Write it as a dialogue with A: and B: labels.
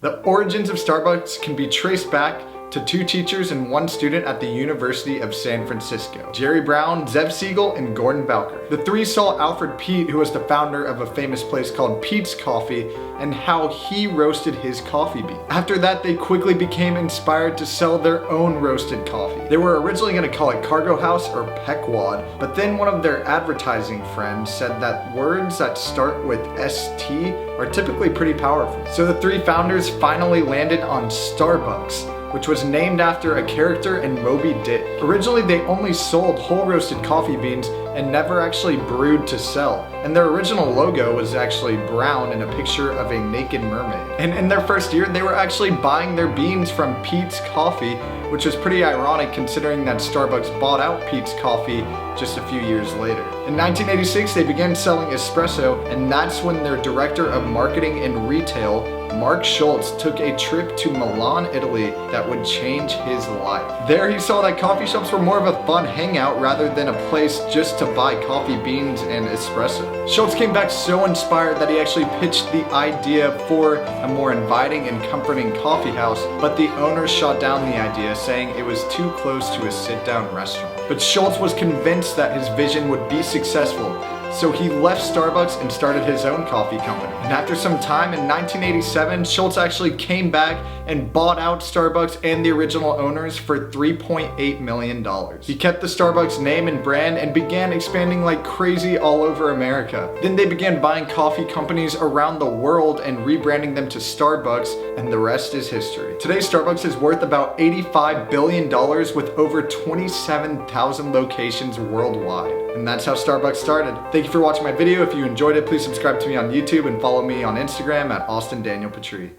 A: The origins of Starbucks can be traced back to two teachers and one student at the University of San Francisco, Jerry Brown, Zev Siegel, and Gordon Bowker. The three saw Alfred Peet, who was the founder of a famous place called Peet's Coffee, and how he roasted his coffee bean. After that, they quickly became inspired to sell their own roasted coffee. They were originally going to call it Cargo House or Peckwad, but then one of their advertising friends said that words that start with ST are typically pretty powerful. So the three founders finally landed on Starbucks, which was named after a character in Moby Dick. Originally, they only sold whole roasted coffee beans and never actually brewed to sell. And their original logo was actually brown and a picture of a naked mermaid. And in their first year, they were actually buying their beans from Peet's Coffee, which was pretty ironic considering that Starbucks bought out Peet's Coffee just a few years later. In 1986, they began selling espresso, and that's when their director of marketing and retail, Mark Schultz, took a trip to Milan, Italy that would change his life. There he saw that coffee shops were more of a fun hangout rather than a place just to buy coffee beans and espresso. Schultz came back so inspired that he actually pitched the idea for a more inviting and comforting coffee house, but the owner shot down the idea, saying it was too close to a sit-down restaurant. But Schultz was convinced that his vision would be successful, so he left Starbucks and started his own coffee company. And after some time in 1987, Schultz actually came back and bought out Starbucks and the original owners for $3.8 million. He kept the Starbucks name and brand and began expanding like crazy all over America. Then they began buying coffee companies around the world and rebranding them to Starbucks, and the rest is history. Today, Starbucks is worth about $85 billion with over 27,000 locations worldwide. And that's how Starbucks started. Thank you for watching my video. If you enjoyed it, please subscribe to me on YouTube and follow me on Instagram at AustinDanielPatry.